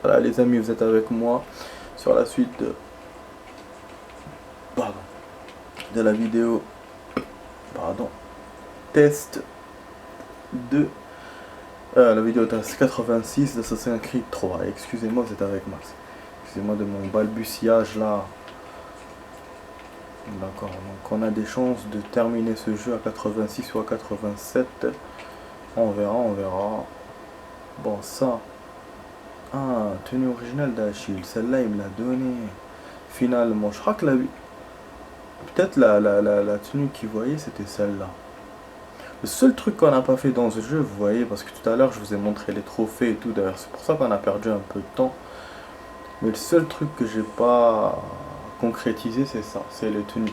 Voilà les amis, vous êtes avec moi sur la suite pardon, de la vidéo test de la vidéo test 86 d'Assassin's Creed 3. Excusez-moi, vous êtes avec Max. Excusez-moi de mon balbutiage là. D'accord, donc on a des chances de terminer ce jeu à 86 ou à 87. On verra, on verra. Bon, ça. Ah, tenue originale d'Achille. Celle-là, il me l'a donnée. Finalement, je crois que peut-être la tenue qu'il voyait, c'était celle-là. Le seul truc qu'on n'a pas fait dans ce jeu, vous voyez, parce que tout à l'heure, je vous ai montré les trophées et tout. D'ailleurs, c'est pour ça qu'on a perdu un peu de temps. Mais le seul truc que j'ai pas concrétisé, c'est ça. C'est les tenues.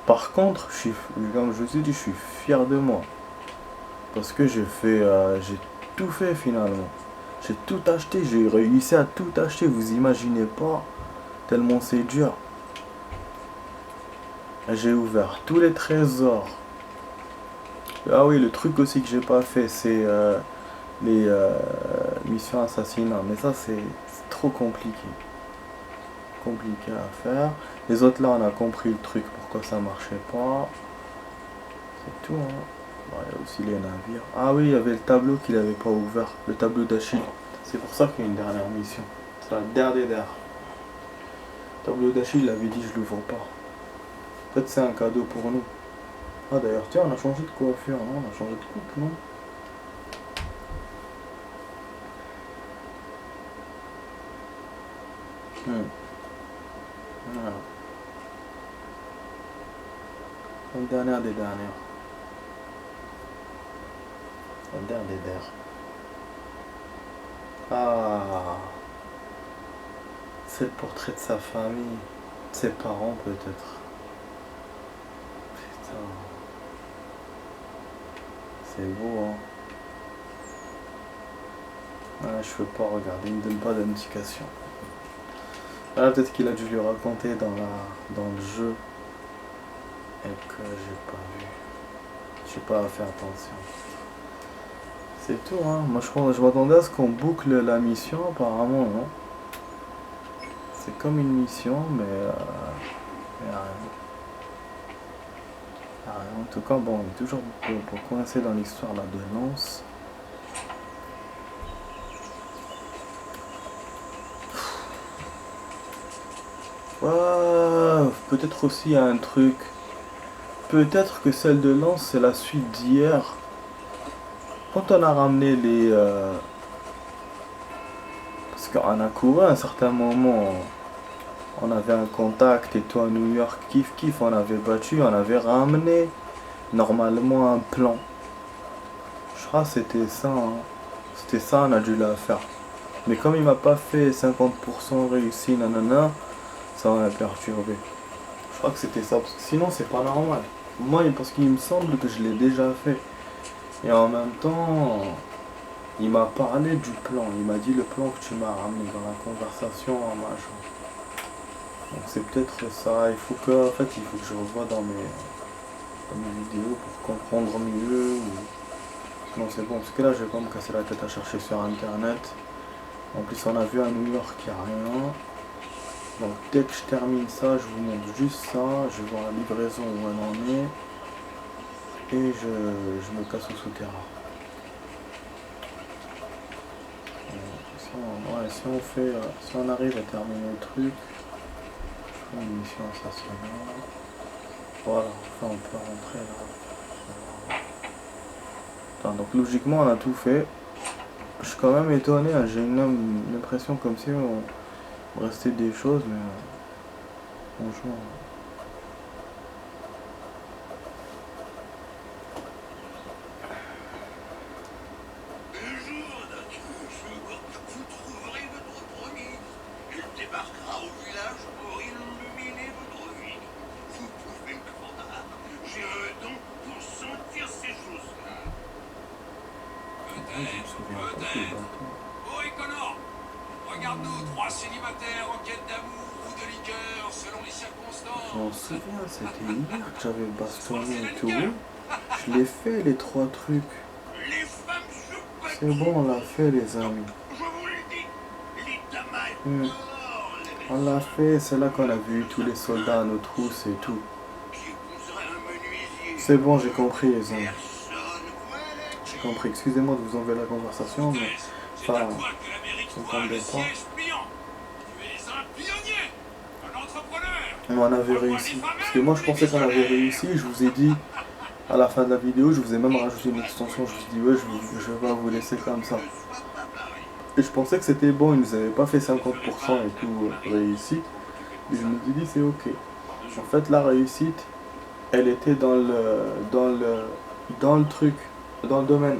Par contre, comme je vous ai dit, je suis fier de moi. Parce que j'ai tout fait finalement. J'ai tout acheté, j'ai réussi à tout acheter, vous imaginez pas, tellement c'est dur. J'ai ouvert tous les trésors. Ah oui, le truc aussi que j'ai pas fait, c'est les missions assassinat. Mais ça, c'est trop compliqué. Compliqué à faire. Les autres là, on a compris le truc, pourquoi ça marchait pas. C'est tout, hein. Bon, il y a aussi les navires. Ah oui, il y avait le tableau qu'il avait pas ouvert, le tableau d'Achille. C'est pour ça qu'il y a une dernière mission. C'est la dernière. Le tableau d'Achille, il avait dit je l'ouvre pas. Peut-être c'est un cadeau pour nous. Ah d'ailleurs, tiens, on a changé de coiffure, non? On a changé de coupe, non? Voilà. La dernière des dernières. La dernière des dernières. Ah, c'est le portrait de sa famille. De ses parents peut-être. Putain. C'est beau, hein. Ah, je peux pas regarder, il me donne pas d'indication. Ah, peut-être qu'il a dû lui raconter dans le jeu et que j'ai pas vu. J'ai pas fait attention. C'est tout, hein. Moi je m'attendais à ce qu'on boucle la mission, apparemment non. C'est comme une mission, mais rien. En tout cas, bon, on est toujours pour coincer dans l'histoire là de Lance. Peut-être aussi un truc. Peut-être que celle de Lance c'est la suite d'hier. Quand on a ramené les... parce qu'on a couru à un certain moment. On avait un contact et tout à New York, kiff, on avait battu, on avait ramené normalement un plan. Je crois que c'était ça, hein. C'était ça, on a dû la faire. Mais comme il m'a pas fait 50% réussi, nanana, ça m'a perturbé. Je crois que c'était ça, parce que sinon c'est pas normal. Moi, parce qu'il me semble que je l'ai déjà fait. Et en même temps, il m'a parlé du plan. Il m'a dit le plan que tu m'as ramené dans la conversation en machin. Donc c'est peut-être ça. Il faut que je revoie dans mes vidéos pour comprendre mieux. Sinon c'est bon, parce que là je vais pas me casser la tête à chercher sur internet. En plus on a vu à New York qu'il n'y a rien. Donc dès que je termine ça, je vous montre juste ça. Je vais voir la livraison où elle en est. Et je me casse au souterrain. Si on arrive à terminer le truc, je fais une mission assassinat. Voilà, enfin on peut rentrer là. Enfin, donc logiquement on a tout fait. Je suis quand même étonné, hein. J'ai une impression comme si on restait des choses, mais franchement. Débarquera au village pour illuminer votre vie. Vous pouvez me croire, j'ai un don pour sentir ces choses-là. Peut-être. Oh, Connor, regarde-nous, trois célibataires en quête d'amour ou de liqueur, selon les circonstances. Je m'en souviens, c'était hier que j'avais bastonné et tout. Je l'ai fait les 3 trucs. Les femmes se battent. C'est bon, on l'a fait les amis. Je vous le dis, les Hmm. Alors, les On l'a fait, c'est là qu'on a vu tous les soldats à nos trousses et tout. j'épouserai un menuisier. C'est bon, j'ai compris les hommes. Personne. Voilà. J'ai compris, excusez-moi de vous enlever la conversation, mais... C'est à Enfin, toi que l'Amérique ça me doit tombe le pas. siège pliant. Tu es un pionnier, un entrepreneur. On avait réussi. Parce que moi je pensais qu'on avait réussi, je vous ai dit à la fin de la vidéo, je vous ai même rajouté une extension, je vous ai dit ouais je vais pas vous laisser comme ça. Et je pensais que c'était bon, ils nous avaient pas fait 50% et tout réussi. Et je me suis dit c'est ok. En fait la réussite, elle était dans le truc, dans le domaine.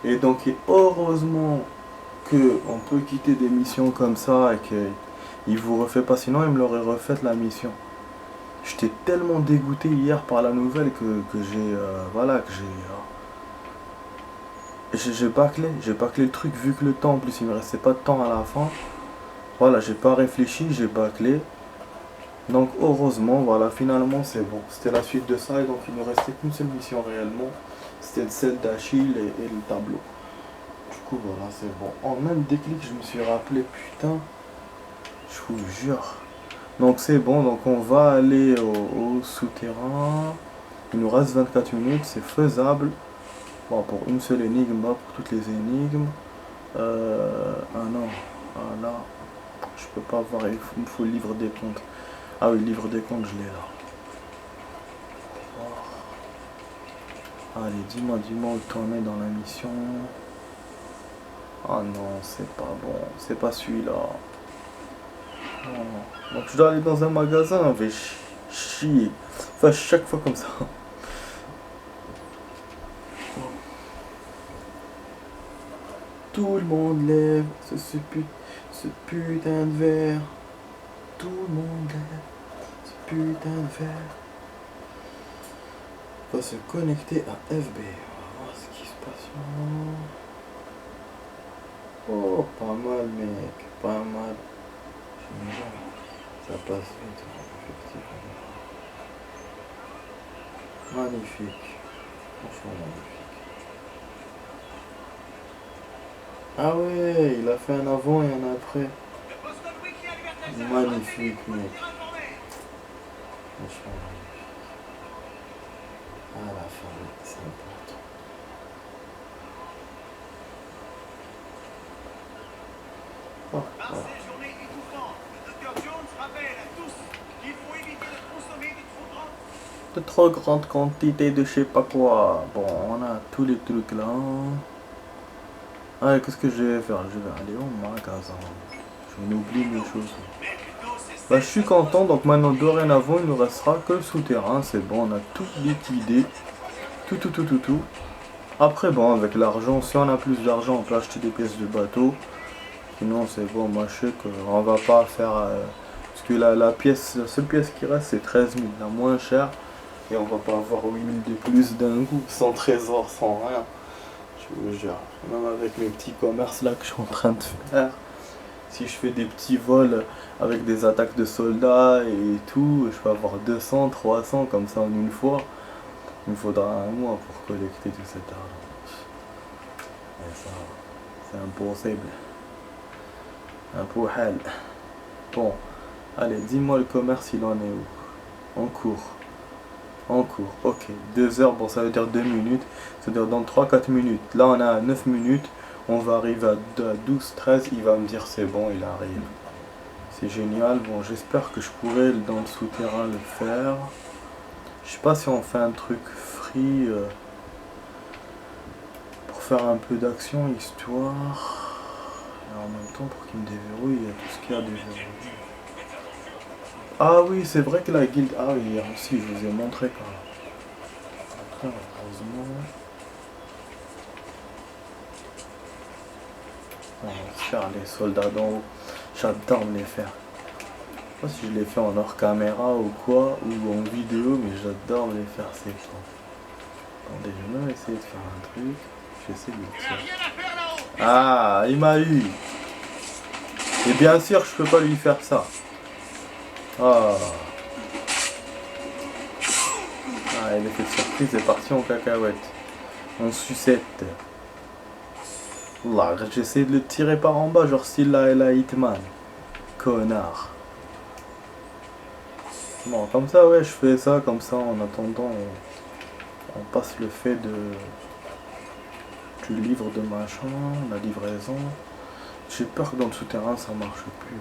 Et donc heureusement que on peut quitter des missions comme ça et qu'il vous refait pas, sinon il me l'aurait refait la mission. J'étais tellement dégoûté hier par la nouvelle que j'ai voilà que j'ai bâclé le truc vu que le temps en plus il me restait pas de temps à la fin. Voilà, j'ai pas réfléchi, j'ai bâclé. Donc heureusement voilà, finalement c'est bon. C'était la suite de ça et donc il ne restait qu'une seule mission réellement. C'était celle d'Achille et le tableau. Du coup voilà, c'est bon. En même déclic, je me suis rappelé putain, je vous jure. Donc c'est bon, donc on va aller au souterrain. Il nous reste 24 minutes, c'est faisable. Bon, pour une seule énigme, pas pour toutes les énigmes. Ah non, ah là, je peux pas voir, il me faut le livre des comptes. Ah oui, le livre des comptes, je l'ai là. Oh. Allez, dis-moi où t'en es dans la mission. Ah non, c'est pas bon, c'est pas celui-là. Oh. Donc je dois aller dans un magasin, mais chier. Enfin, chaque fois comme ça. Tout le monde lève ce putain de verre. Tout le monde lève ce putain de verre. On va se connecter à FB. On va voir ce qui se passe. Oh, pas mal, mec. Pas mal. J'aime bien. Ça passe vite, effectivement. Magnifique. Franchement magnifique. Ah ouais, il a fait un avant et un après. Magnifique, mec. Franchement magnifique. Ah, la fin, c'est important. Oh, Par voilà. ces journées étouffantes, le Dr Jones rappelle à tous qu'il faut éviter de consommer De trop grandes quantités de je sais pas quoi. Bon, on a tous les trucs là. Ah, qu'est-ce que je vais faire? Je vais aller au magasin. Je m'oublie les choses. Bah, je suis content, donc maintenant dorénavant il ne nous restera que le souterrain. C'est bon, on a tout liquidé. Tout. Après, bon, avec l'argent, si on a plus d'argent, on peut acheter des pièces de bateau. Sinon, c'est bon, moi je sais qu'on va pas faire. Parce que la seule pièce qui reste, c'est 13 000, la moins chère. Et on va pas avoir 8 000 de plus d'un coup, sans trésor, sans rien. Je vous jure. Même avec mes petits commerces là que je suis en train de faire. Si je fais des petits vols avec des attaques de soldats et tout, je peux avoir 200, 300 comme ça en une fois. Il me faudra un mois pour collecter tout cet argent. Et ça, c'est impossible. Impossible. Bon, allez, dis-moi le commerce, il en est où? En cours. Ok. 2 heures, bon, ça veut dire 2 minutes. C'est-à-dire dans 3-4 minutes. Là, on a 9 minutes. On va arriver à 12, 13. Il va me dire c'est bon, il arrive. C'est génial. Bon, j'espère que je pourrai dans le souterrain le faire. Je sais pas si on fait un truc free pour faire un peu d'action, histoire. Et en même temps, pour qu'il me déverrouille, il y a tout ce qu'il y a à déverrouiller. Ah oui, c'est vrai que la guilde... Ah oui, hier aussi, je vous ai montré quand même. Après, heureusement... On va faire les soldats d'en haut. J'adore me les faire. Je sais pas si je les fais en hors caméra ou quoi, ou en vidéo, mais j'adore me les faire ces temps. Attendez, je vais même essayer de faire un truc. J'essaie de le tirer. Ah, il m'a eu. Et bien sûr, je peux pas lui faire ça. Ah. Ah, l'effet de surprise est parti en cacahuète. En sucette. Là, j'essaie de le tirer par en bas, genre style la Hitman. connard. Bon, comme ça, ouais, je fais ça, comme ça, en attendant, on passe le fait du livre de machin, la livraison. J'ai peur que dans le souterrain, ça marche plus.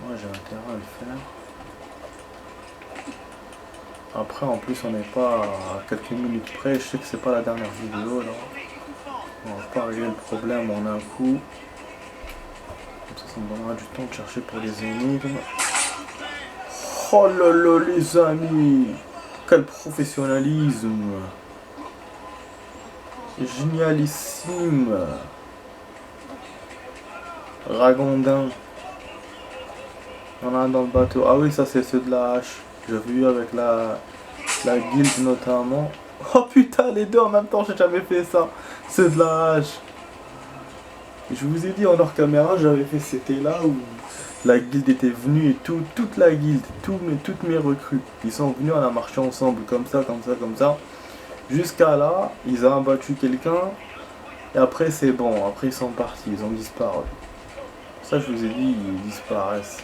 Moi, j'ai intérêt à le faire. Après, en plus, on n'est pas à quelques minutes près. Je sais que c'est pas la dernière vidéo, là. On va pas régler le problème en un coup. Comme ça me donnera du temps de chercher pour les énigmes. Oh là là, les amis! Quel professionnalisme! Génialissime! Ragondin. On a un dans le bateau. Ah oui, ça c'est ceux de la hache. J'ai vu avec la guilde notamment. Oh putain, les deux en même temps, j'ai jamais fait ça. Ceux de la hache. Je vous ai dit en hors caméra, j'avais fait, c'était là où la guilde était venue et toute la guilde, toutes mes recrues. Ils sont venus, on a marché ensemble comme ça, comme ça, comme ça. Jusqu'à là, ils ont abattu quelqu'un. Et après c'est bon, après ils sont partis, ils ont disparu. Ça je vous ai dit, ils disparaissent.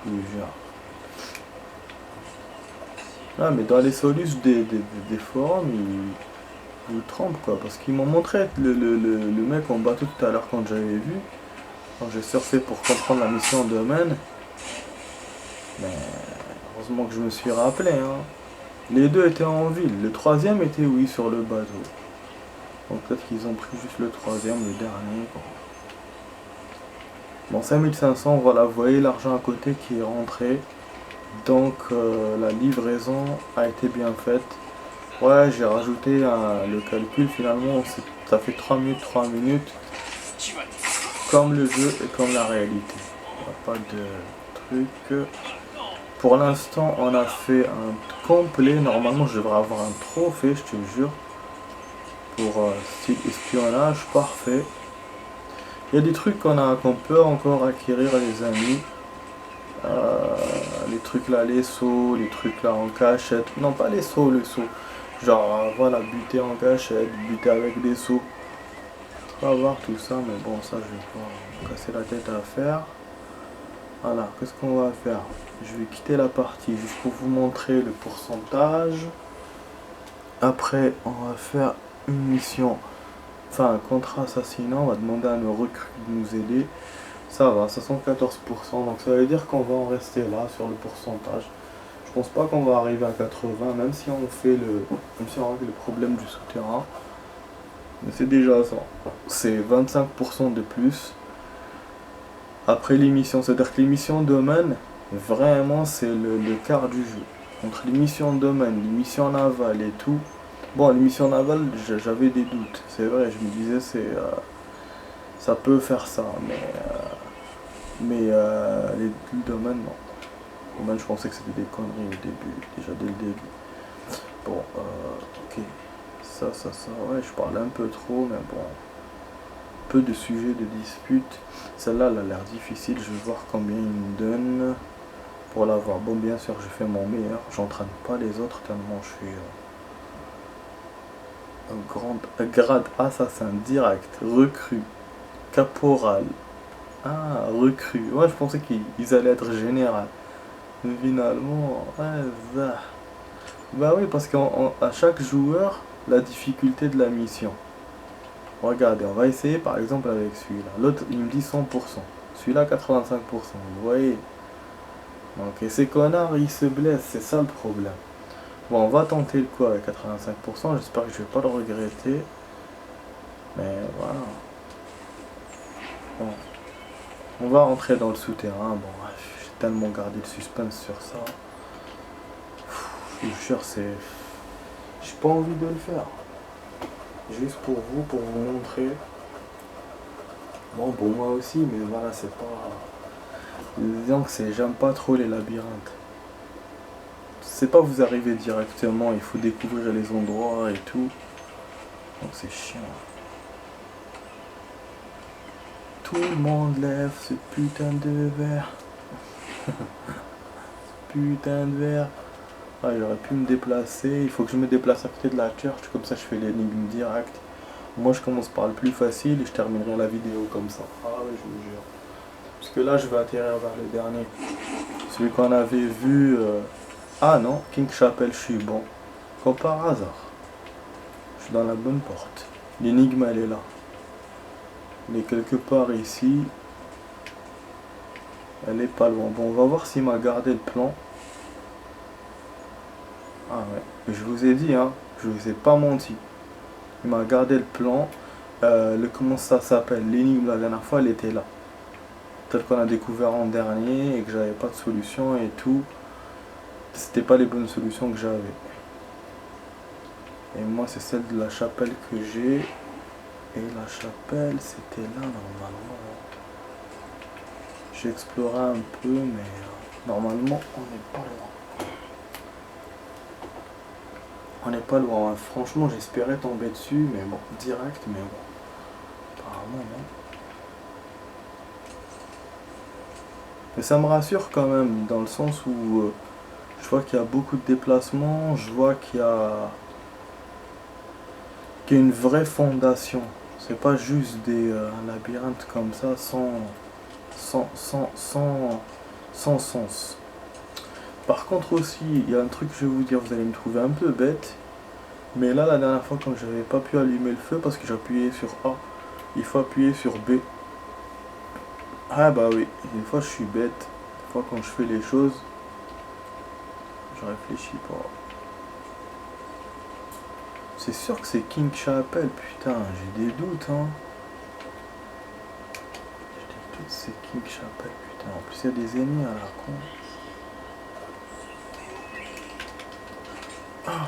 Je vous jure. Ah mais dans les solus des forums, ils vous trompent quoi. Parce qu'ils m'ont montré le mec en bateau tout à l'heure quand j'avais vu. Quand j'ai surfé pour comprendre la mission de domaine. Mais heureusement que je me suis rappelé. Hein. Les deux étaient en ville. Le troisième était oui sur le bateau. Donc peut-être qu'ils ont pris juste le troisième, le dernier. Quoi. Bon 5500, voilà, vous voyez l'argent à côté qui est rentré. Donc la livraison a été bien faite. Ouais, j'ai rajouté le calcul, finalement ça fait 3 minutes, 3 minutes. Comme le jeu et comme la réalité. Il n'y a pas de truc. Pour l'instant, on a fait un complet. Normalement, je devrais avoir un trophée, je te jure. Pour style espionnage, parfait. Il y a des trucs qu'on peut encore acquérir, les amis. Les trucs là, les sauts, les trucs là en cachette. Non, pas les sauts, le saut. Genre, voilà, buter en cachette, buter avec des sauts. On va voir tout ça, mais bon, ça, je vais pas me casser la tête à faire. Voilà, qu'est-ce qu'on va faire? Je vais quitter la partie juste pour vous montrer le pourcentage. Après, on va faire une mission, enfin un contrat assassinat. On va demander à nos recrues de nous aider. Ça va, 74%, donc ça veut dire qu'on va en rester là sur le pourcentage. Je pense pas qu'on va arriver à 80, même si on fait même si on règle le problème du souterrain. Mais c'est déjà ça. C'est 25% de plus. Après l'émission, c'est-à-dire que l'émission domaine, vraiment c'est le quart du jeu. Entre l'émission domaine, l'émission navale et tout. Bon, l'émission navale, j'avais des doutes. C'est vrai, je me disais, ça peut faire ça, mais le domaine, non. Le domaine, je pensais que c'était des conneries au début, déjà dès le début. Bon, ok. Ça, ouais, je parle un peu trop, mais bon. Peu de sujets de dispute. Celle-là, elle a l'air difficile. Je vais voir combien il me donne pour l'avoir. Bon, bien sûr, je fais mon meilleur. J'entraîne pas les autres tellement je suis un grade assassin direct, recrue, caporal. Ah, recrue. Moi, je pensais qu'ils allaient être général. Mais finalement, ouais, ça. Bah oui, parce qu'à chaque joueur, la difficulté de la mission. Regardez, on va essayer par exemple avec celui-là. L'autre, il me dit 100%. Celui-là, 85%. Vous voyez? Donc, et ces connards, ils se blessent. C'est ça le problème. Bon, on va tenter le coup avec 85%. J'espère que je vais pas le regretter. Mais voilà. Bon. On va rentrer dans le souterrain. Bon, j'ai tellement gardé le suspense sur ça. Je vous jure, j'ai pas envie de le faire. Juste pour vous montrer. Bon, pour moi aussi, mais voilà, c'est pas... Disons que j'aime pas trop les labyrinthes. C'est pas vous arrivez directement, il faut découvrir les endroits et tout. Donc c'est chiant. Tout le monde lève ce putain de verre. Putain de verre. Ah, j'aurais pu me déplacer. Il faut que je me déplace à côté de la church, comme ça je fais l'énigme direct. Moi je commence par le plus facile et je terminerai la vidéo comme ça. Ah oui, je vous jure. Parce que là je vais atterrir vers le dernier. Celui qu'on avait vu... Ah non, King Chapel, je suis bon. Comme par hasard. Je suis dans la bonne porte. L'énigme elle est là. Elle est quelque part ici. Elle est pas loin. Bon, on va voir s'il m'a gardé le plan. Ah ouais. Je vous ai dit, hein. Je vous ai pas menti. Il m'a gardé le plan. Comment ça s'appelle? L'énigme la dernière fois, elle était là. Tel qu'on a découvert en dernier et que j'avais pas de solution et tout. C'était pas les bonnes solutions que j'avais. Et moi, c'est celle de la chapelle que j'ai. Et la chapelle, c'était là normalement. J'ai exploré un peu, mais normalement, on n'est pas loin. On n'est pas loin. Franchement, j'espérais tomber dessus, mais bon, direct, mais bon. Apparemment, non. Mais ça me rassure quand même, dans le sens où je vois qu'il y a beaucoup de déplacements, je vois qu'il y a une vraie fondation. C'est pas juste un labyrinthe comme ça sans sens. Par contre aussi, il y a un truc que je vais vous dire, vous allez me trouver un peu bête. Mais là, la dernière fois, quand j'avais pas pu allumer le feu parce que j'appuyais sur A, il faut appuyer sur B. Ah bah oui, des fois je suis bête. Des fois quand je fais les choses, je réfléchis pas. C'est sûr que c'est King Chapel, putain, j'ai des doutes, hein. J'ai des doutes, c'est King Chapel, putain. En plus, il y a des ennemis à la con. Ah.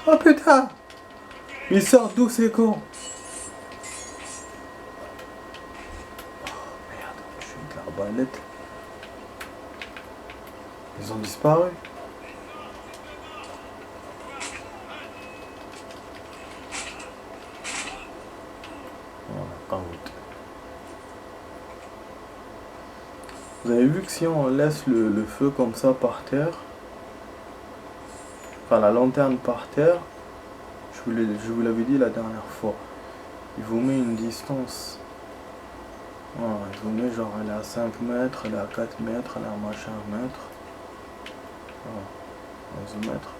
Oh putain! Il sort d'où c'est con? Oh merde, je suis de l'arbalète. Ils ont disparu. Voilà, out. Vous avez vu que si on laisse le feu comme ça par terre, enfin la lanterne par terre, je vous l'avais dit la dernière fois, il vous met une distance. Voilà, il vous met genre elle est à 5 mètres, elle est à 4 mètres, elle est à machin mètre. Voilà, 11 mètres.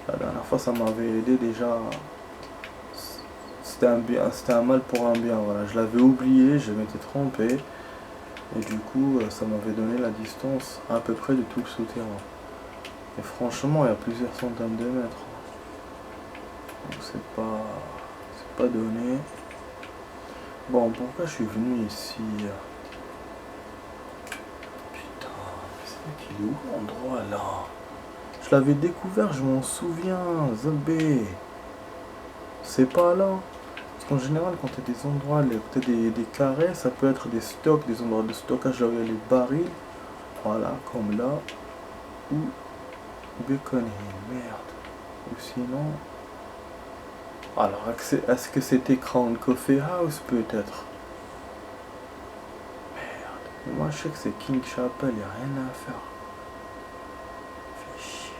La dernière fois ça m'avait aidé déjà. C'était un bien, c'était un mal pour un bien, voilà. Je l'avais oublié, je m'étais trompé. Et du coup ça m'avait donné la distance à peu près de tout le souterrain. Et franchement il y a plusieurs centaines de mètres. Donc c'est pas donné. Bon, pourquoi je suis venu ici? Putain, c'est qu'il est où l'endroit là? Je l'avais découvert, je m'en souviens, Zobé. C'est pas là. Parce qu'en général, quand tu as des endroits, peut-être des carrés, ça peut être des stocks, des endroits de stockage, là où il y a les barils. Voilà, comme là. Ou Bacon Hill, merde. Ou sinon... Alors, est-ce que c'était Crown Coffee House, peut-être? Merde. Moi, je sais que c'est King Chapel, il n'y a rien à faire. Fais chier.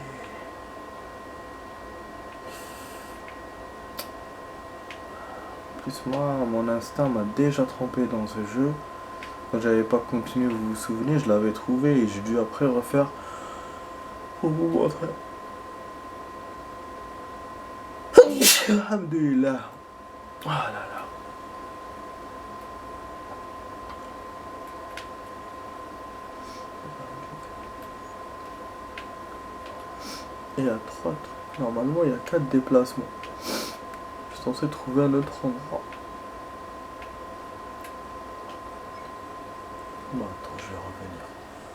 En plus, moi, mon instinct m'a déjà trompé dans ce jeu. Quand j'avais pas continué, vous vous souvenez, je l'avais trouvé et j'ai dû après refaire pour vous montrer. Alhamdulillah. Oh là là. Et il y a 3 trucs. Normalement, il y a 4 déplacements. Je suis censé trouver un autre endroit. Bon, attends, je vais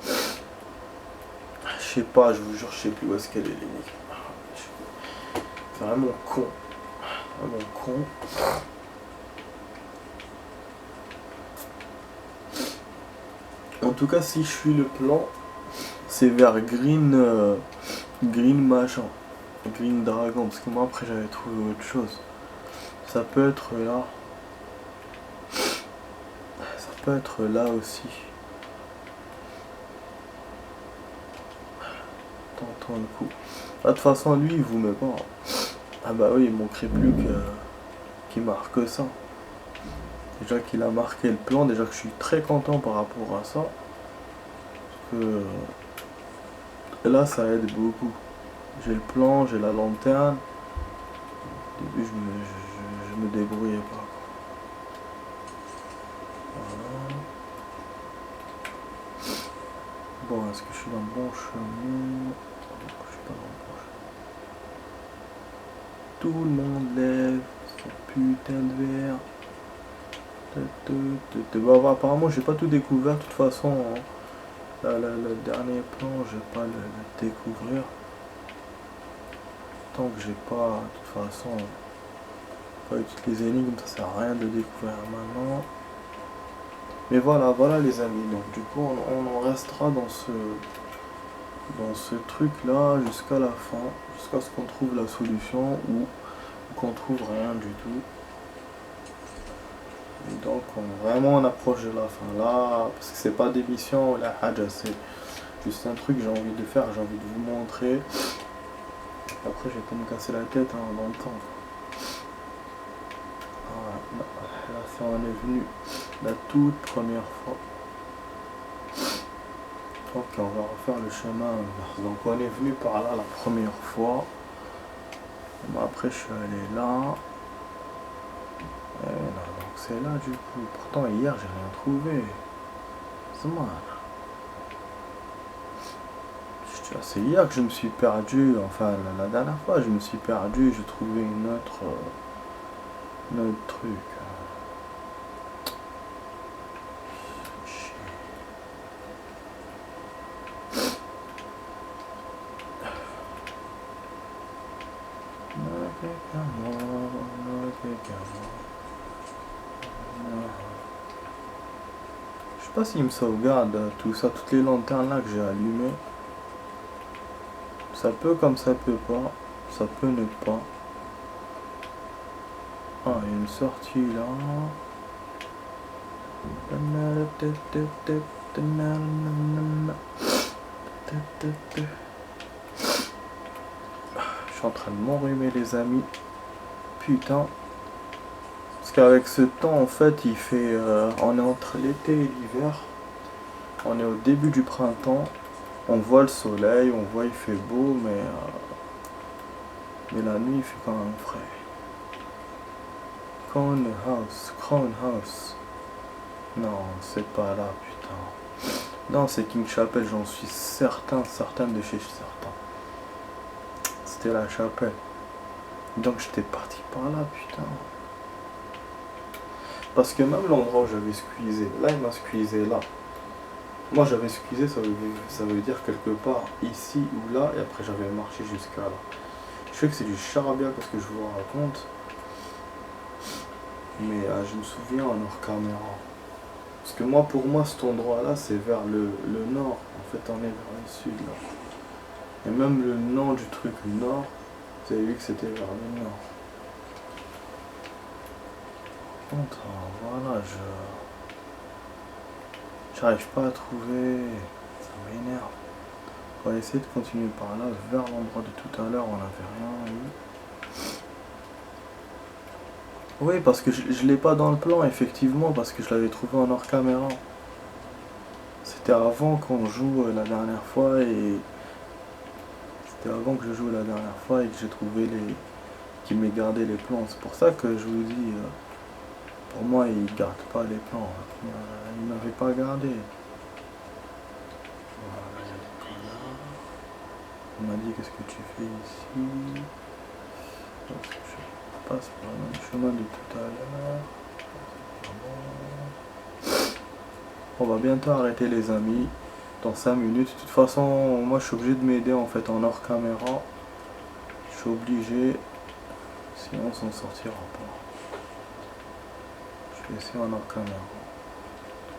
revenir. Je sais pas, je vous jure, je sais plus où est-ce qu'elle est, l'énigme. C'est vraiment con. Vraiment con. En tout cas, si je suis le plan, c'est vers Green machin. Green Dragon. Parce que moi, après, j'avais trouvé autre chose. Ça peut être là. Ça peut être là aussi. Tentons le coup. Là, de toute façon, lui, il vous met pas. Ah bah oui, il manquerait plus que qu'il marque ça. Déjà qu'il a marqué le plan, déjà que je suis très content par rapport à ça. Que là, ça aide beaucoup. J'ai le plan, j'ai la lanterne. Au début, je me débrouillais pas. Voilà. Bon, est-ce que je suis dans le bon chemin? Je suis pas dans le bon chemin. Tout le monde lève son putain de verre. Bah, apparemment, j'ai pas tout découvert. De toute façon, hein. Là, le dernier plan, je vais pas le découvrir. Tant que j'ai pas, de toute façon, pas eu toutes les énigmes, ça sert à rien de le découvrir maintenant. Mais voilà les amis. Donc du coup, on en restera dans ce truc là jusqu'à la fin, jusqu'à ce qu'on trouve la solution ou qu'on trouve rien du tout. Et donc vraiment on approche de la fin là, parce que c'est pas des missions ou la haja, c'est juste un truc que j'ai envie de faire, j'ai envie de vous montrer. Après je vais pas me casser la tête dans le temps. Là c'est on est venu la toute première fois. Ok, on va refaire le chemin inverse. Donc on est venu par là la première fois. Bon, après je suis allé là. Et là, donc c'est là du coup. Pourtant hier j'ai rien trouvé. C'est mal. C'est hier que je me suis perdu. Enfin la dernière fois je me suis perdu. J'ai trouvé une autre truc. Je sais pas s'il me sauvegarde tout ça, toutes les lanternes là que j'ai allumées. Ça peut comme ça peut pas. Ça peut ne pas. Ah, il y a une sortie là. Je suis en train de m'enrhumer les amis. Putain. Parce qu'avec ce temps en fait il fait... on est entre l'été et l'hiver. On est au début du printemps. On voit le soleil, on voit il fait beau, mais la nuit il fait quand même frais. Crown House. Non, c'est pas là, putain. Non, c'est King Chapel, j'en suis certain de chez certain. C'était la chapelle. Donc j'étais parti par là, putain. Parce que même l'endroit où j'avais squeezé, là il m'a squeezé là. Moi j'avais squeezé, ça veut dire quelque part ici ou là, et après j'avais marché jusqu'à là. Je sais que c'est du charabia parce que je vous raconte. Mais je me souviens en hors caméra. Parce que moi, pour moi, cet endroit-là, c'est vers le nord. En fait, on est vers le sud, là. Et même le nom du truc, nord, vous avez vu que c'était vers le nord. Contre, voilà, j'arrive pas à trouver. Ça m'énerve. On va essayer de continuer par là, vers l'endroit de tout à l'heure, on n'avait rien eu. Oui, parce que je l'ai pas dans le plan, effectivement, parce que je l'avais trouvé en hors caméra. C'était avant qu'on joue la dernière fois et... C'était avant que je joue la dernière fois et que j'ai trouvé qu'il m'ait gardé les plans. C'est pour ça que je vous dis, pour moi, il garde pas les plans. Il m'avait pas gardé. Voilà, on m'a dit qu'est-ce que tu fais ici? Je passe par le même chemin de tout à l'heure. On va bientôt arrêter les amis. Dans 5 minutes. De toute façon, moi je suis obligé de m'aider en fait en hors caméra. Je suis obligé. Sinon on s'en sortira pas. Je vais essayer en hors caméra.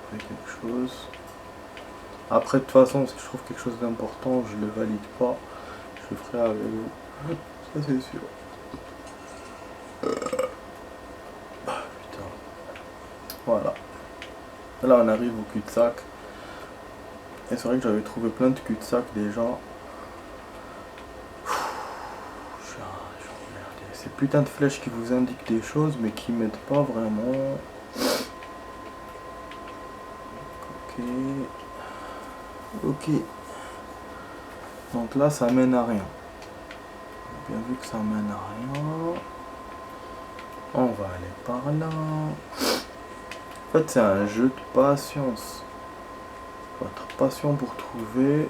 Trouver quelque chose. Après de toute façon, si je trouve quelque chose d'important, je le valide pas. Je le ferai avec vous. Ça c'est sûr. Putain. Voilà. Là on arrive au cul-de-sac. Et c'est vrai que j'avais trouvé plein de cul-de-sac déjà. ces putains de flèches qui vous indiquent des choses mais qui m'aident pas vraiment. Ok. Ok. Donc là ça mène à rien. Bien vu que ça mène à rien. On va aller par là. En fait c'est un jeu de patience. Faut être patient pour trouver.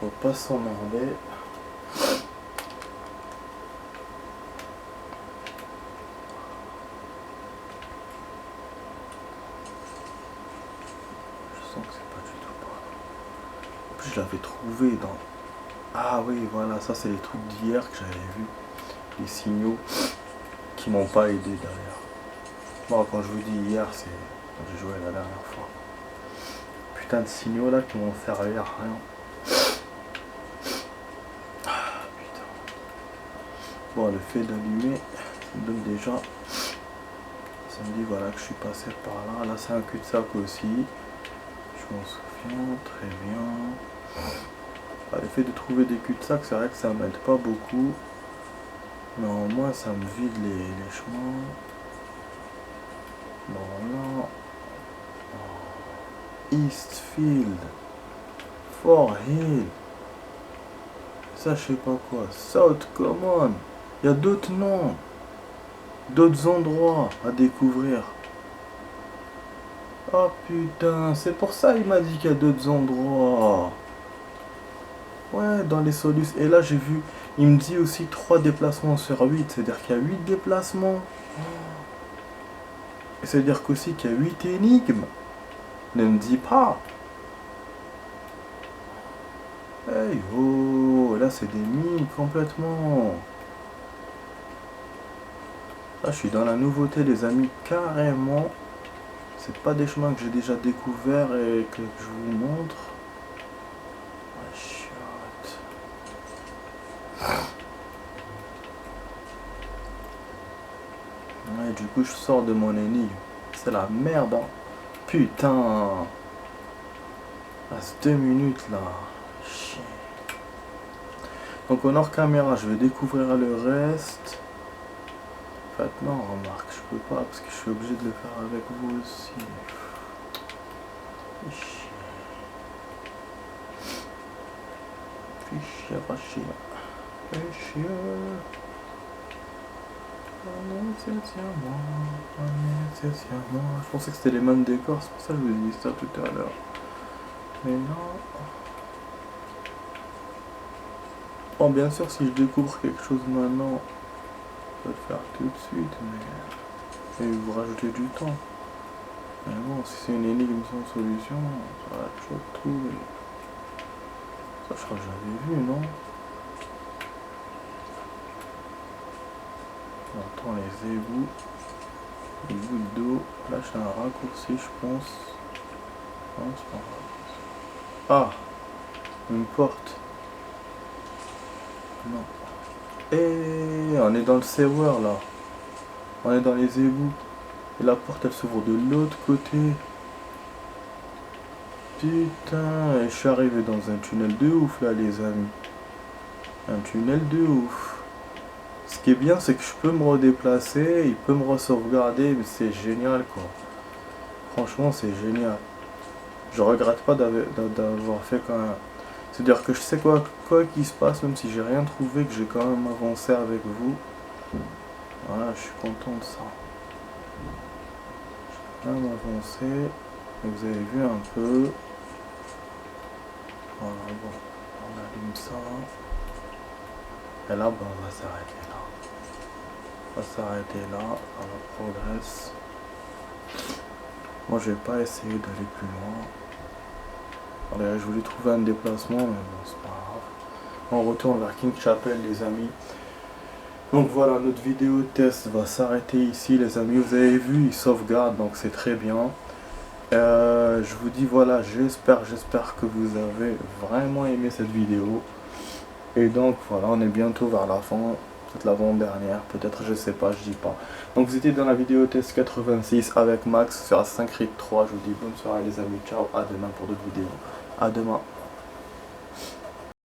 Faut pas s'emmerder. Je sens que c'est pas du tout par là. En plus je l'avais trouvé dans... Ah oui voilà, ça c'est les trucs d'hier que j'avais vu. Les signaux qui m'ont pas aidé d'ailleurs. Bon quand je vous dis hier c'est quand j'ai joué la dernière fois. Putain de signaux là qui m'ont servi à rien. Bon, le fait d'allumer, ça me donne déjà, ça me dit voilà que je suis passé par là. Là c'est un cul-de-sac aussi, je m'en souviens très bien. Le fait de trouver des cul-de-sac, c'est vrai que ça m'aide pas beaucoup, mais au moins ça me vide les chemins. Bon là, Eastfield, Fort Hill, ça je sais pas quoi, South Common. Il y a d'autres noms, d'autres endroits à découvrir. Oh putain, c'est pour ça il m'a dit qu'il y a d'autres endroits. Ouais, dans les solus. Et là j'ai vu, il me dit aussi 3 déplacements sur 8, c'est-à-dire qu'il y a 8 déplacements. Et c'est-à-dire qu'aussi qu'il y a 8 énigmes. Ne me dis pas. Hey oh, là c'est des mines complètement. Là je suis dans la nouveauté les amis, carrément. C'est pas des chemins que j'ai déjà découverts et que je vous montre. Ah chiotte. Ouais du coup je sors de mon énigme. C'est la merde hein. Putain. Reste 2 minutes là. Chier. Donc en hors caméra je vais découvrir le reste. En fait non remarque je peux pas parce que je suis obligé de le faire avec vous aussi. Fichier pas chier. Fichier. Je pensais que c'était les mêmes décors, c'est pour ça que je vous ai dit ça tout à l'heure. Mais non. Bon bien sûr si je découvre quelque chose maintenant, je vais le faire tout de suite, mais et vous rajoutez du temps. Mais bon, si c'est une énigme sans solution, ça va toujours trouver. Ça je crois que j'avais vu, non? On entend les égouts. Les gouttes d'eau. Là j'ai un raccourci je pense. Non c'est pas un raccourci. Ah, une porte. Non. Et on est dans le sewer là. On est dans les égouts. Et la porte elle s'ouvre de l'autre côté. Putain, et je suis arrivé dans un tunnel de ouf là les amis. Un tunnel de ouf. Ce qui est bien c'est que je peux me redéplacer, il peut me re-sauvegarder, mais c'est génial quoi. Franchement c'est génial. Je regrette pas d'avoir fait quand même. C'est-à-dire que je sais quoi qu'il se passe, même si j'ai rien trouvé, que j'ai quand même avancé avec vous. Voilà, je suis content de ça. J'ai quand même avancé. Et vous avez vu un peu. Voilà, bon. On allume ça. Et là, ben, on va s'arrêter là. On va s'arrêter là. On progresse. Moi, je vais pas essayer d'aller plus loin. Allez, je voulais trouver un déplacement, mais bon, c'est pas grave. On retourne vers King Chapel, les amis. Donc voilà, notre vidéo test va s'arrêter ici, les amis. Vous avez vu, il sauvegarde, donc c'est très bien. Je vous dis voilà, j'espère que vous avez vraiment aimé cette vidéo. Et donc voilà, on est bientôt vers la fin, peut-être l'avant-dernière, peut-être, je sais pas, je dis pas. Donc vous étiez dans la vidéo test 86 avec Max sur Assassin's Creed 3. Je vous dis bonne soirée les amis, ciao, à demain pour d'autres vidéos. À demain.